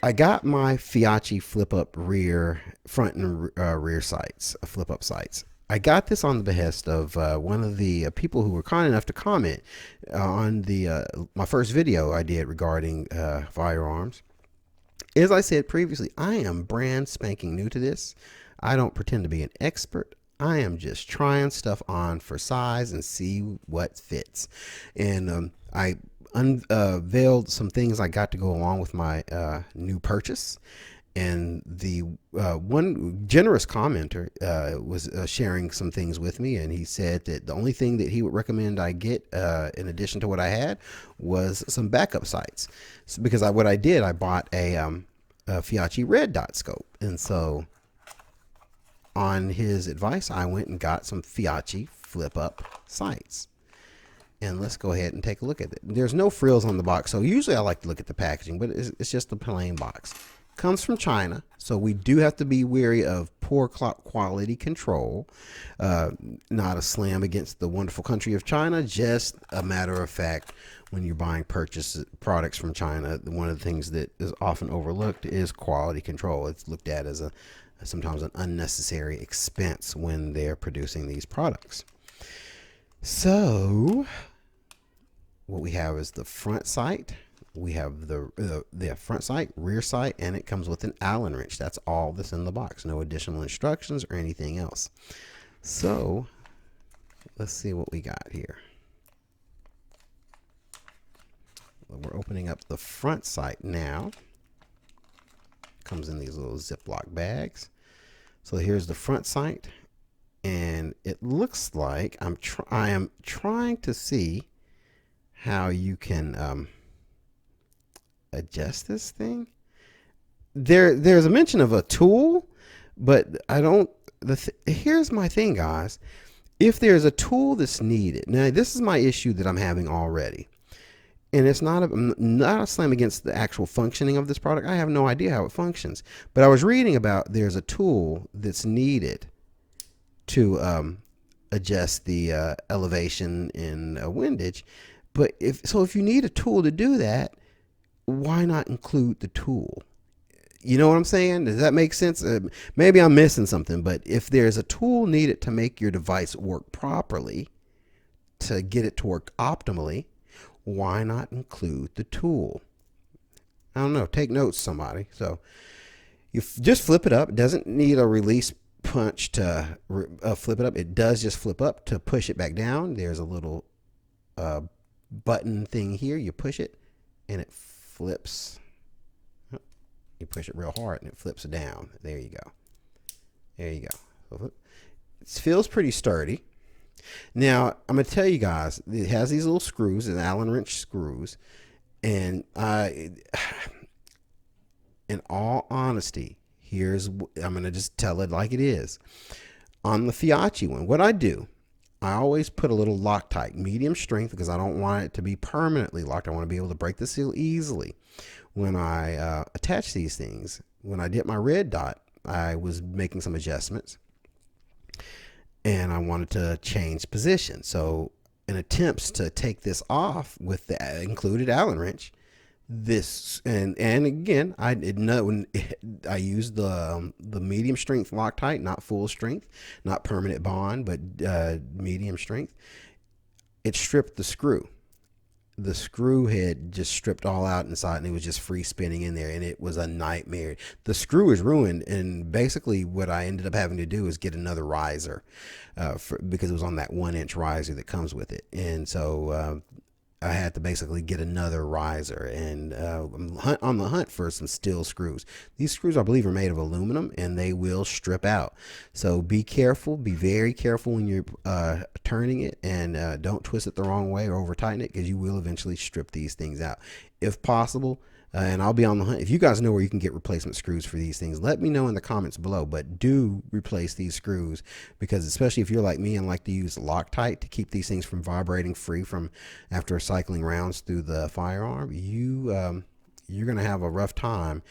I got my Feyachi flip up rear front and rear sights, flip up sights. I got this on the behest of one of the people who were kind enough to comment on the my first video I did regarding firearms. As I said previously, I am brand spanking new to this. I don't pretend to be an expert. I am just trying stuff on for size and see what fits. And I unveiled some things I got to go along with my new purchase. And the one generous commenter was sharing some things with me, and he said that the only thing that he would recommend I get, in addition to what I had, was some backup sights. So because what I did, I bought a Feyachi red dot scope, and so on his advice, I went and got some Feyachi flip up sights. And let's go ahead and take a look at it. There's no frills on the box, so usually I like to look at the packaging, but it's just a plain box. Comes from China, so we do have to be wary of poor quality control. Not a slam against the wonderful country of China, just a matter of fact. When you're buying purchase products from China, one of the things that is often overlooked is quality control. It's looked at as sometimes an unnecessary expense when they're producing these products. So what we have is the front sight. We have the front sight, rear sight, and it comes with an Allen wrench. That's all that's in the box. No additional instructions or anything else. So let's see what we got here. We're opening up the front sight now. Comes in these little Ziploc bags. So here's the front sight, and it looks like I am trying to see how you can adjust this thing. There's a mention of a tool, but I don't. Here's my thing, guys. If there's a tool that's needed, now this is my issue that I'm having already. And it's not a slam against the actual functioning of this product. I have no idea how it functions. But I was reading about there's a tool that's needed to adjust the elevation and windage. But if you need a tool to do that, why not include the tool? You know what I'm saying? Does that make sense? Maybe I'm missing something. But if there's a tool needed to make your device work properly, to get it to work optimally, why not include the tool? I don't know. Take notes, somebody. So you just flip it up. It doesn't need a release punch to flip it up. It does just flip up. To push it back down, there's a little button thing here. You push it and it flips. You push it real hard and it flips down. There you go. There you go. It feels pretty sturdy. Now, I'm going to tell you guys, it has these little screws, and Allen wrench screws. And in all honesty, I'm going to just tell it like it is. On the Feyachi one, what I do, I always put a little Loctite, medium strength, because I don't want it to be permanently locked. I want to be able to break the seal easily when I attach these things. When I did my red dot, I was making some adjustments, and I wanted to change position. So in attempts to take this off with the included Allen wrench, and again, I did not, when I used the medium strength Loctite, not full strength, not permanent bond, but medium strength. It stripped the screw. The screw had just stripped all out inside, and it was just free spinning in there, and it was a nightmare. The screw is ruined, and basically what I ended up having to do is get another riser, because it was on that 1-inch riser that comes with it. And so I had to basically get another riser, and I'm on the hunt for some steel screws. These screws, I believe, are made of aluminum, and they will strip out. So be careful, be very careful when you're turning it, and don't twist it the wrong way or over tighten it, because you will eventually strip these things out. If possible, and I'll be on the hunt. If you guys know where you can get replacement screws for these things, let me know in the comments below. But do replace these screws, because especially if you're like me and like to use Loctite to keep these things from vibrating free from after cycling rounds through the firearm, you're going to have a rough time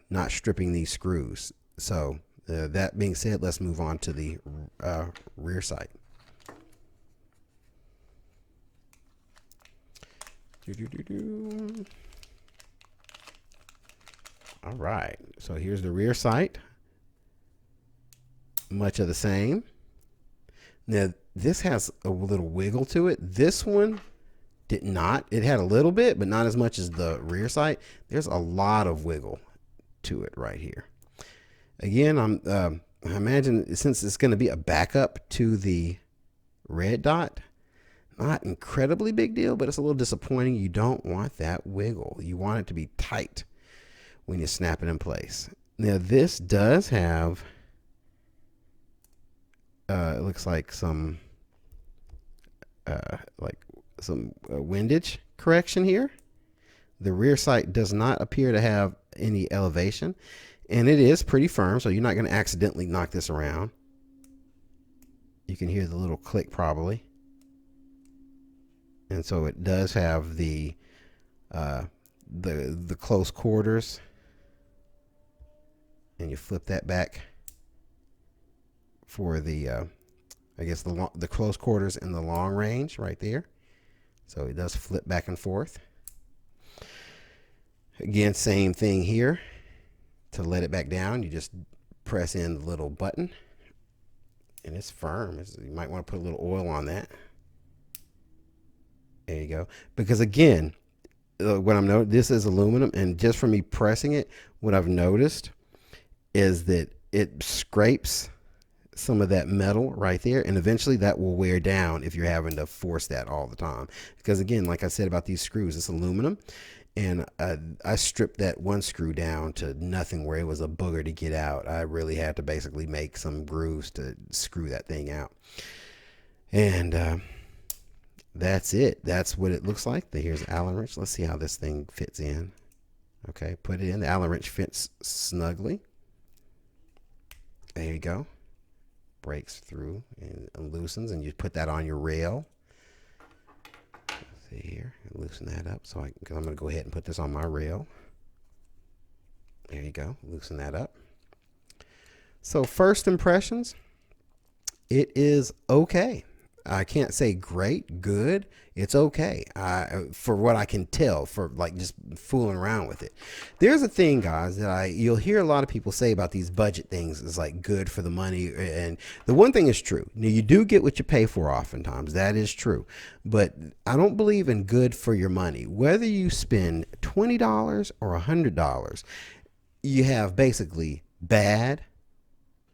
not stripping these screws. So that being said, let's move on to the rear sight. All right, so here's the rear sight. Much of the same. Now, this has a little wiggle to it. This one did not. It had a little bit, but not as much as the rear sight. There's a lot of wiggle to it right here. Again, I imagine since it's going to be a backup to the red dot, not incredibly big deal, but it's a little disappointing. You don't want that wiggle. You want it to be tight when you snap it in place. Now, this does have, it looks like some windage correction here. The rear sight does not appear to have any elevation, and it is pretty firm, so you're not going to accidentally knock this around. You can hear the little click probably. And so it does have the close quarters, and you flip that back for the I guess the close quarters and the long range right there. So it does flip back and forth. Again, same thing here. To let it back down, you just press in the little button, and it's firm. You might want to put a little oil on that. There you go. Because again, what I'm noticing, this is aluminum, and just from me pressing it, what I've noticed is that it scrapes some of that metal right there, and eventually that will wear down if you're having to force that all the time. Because again, like I said about these screws, it's aluminum, and I stripped that one screw down to nothing where it was a booger to get out. I really had to basically make some grooves to screw that thing out. And that's it. That's what it looks like. Here's the Allen wrench. Let's see how this thing fits in. Okay, put it in. The Allen wrench fits snugly. There you go. Breaks through and loosens, and you put that on your rail. Let's see here, loosen that up. So I'm going to go ahead and put this on my rail. There you go. Loosen that up. So first impressions, it is okay. I can't say great, good. It's okay. For what I can tell, for like just fooling around with it. There's a thing, guys, that you'll hear a lot of people say about these budget things is like good for the money. And the one thing is true. Now, you do get what you pay for oftentimes. That is true. But I don't believe in good for your money. Whether you spend $20 or $100, you have basically bad,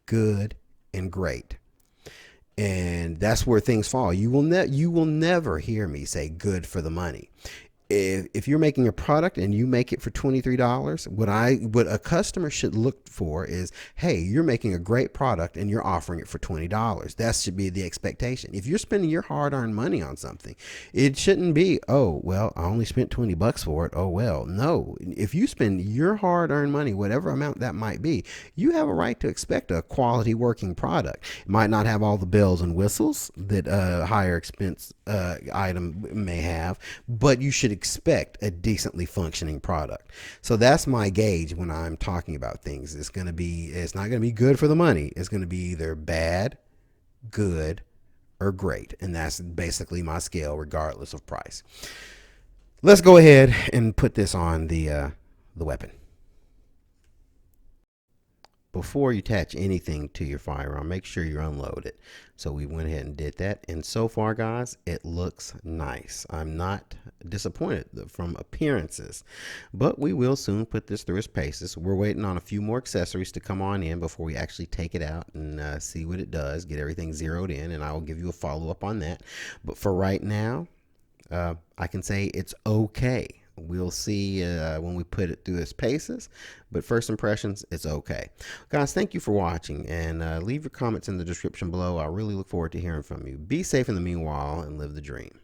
good, and great. And that's where things fall. You will never hear me say good for the money. If you're making a product and you make it for $23, what a customer should look for is, hey, you're making a great product and you're offering it for $20. That should be the expectation. If you're spending your hard-earned money on something, it shouldn't be, oh, well, I only spent $20 for it. Oh, well, no. If you spend your hard-earned money, whatever amount that might be, you have a right to expect a quality working product. It might not have all the bells and whistles that a higher expense item may have, but you should expect a decently functioning product. So that's my gauge when I'm talking about things. It's not going to be good for the money. It's going to be either bad, good, or great. And that's basically my scale regardless of price. Let's go ahead and put this on the weapon. Before you attach anything to your firearm, make sure you unload it. So we went ahead and did that. And so far, guys, it looks nice. I'm not disappointed from appearances, but we will soon put this through its paces. We're waiting on a few more accessories to come on in before we actually take it out and see what it does, get everything zeroed in, and I will give you a follow-up on that. But for right now, I can say it's okay. We'll see when we put it through its paces, but first impressions, it's okay. Guys, thank you for watching, and leave your comments in the description below. I really look forward to hearing from you. Be safe in the meanwhile and live the dream.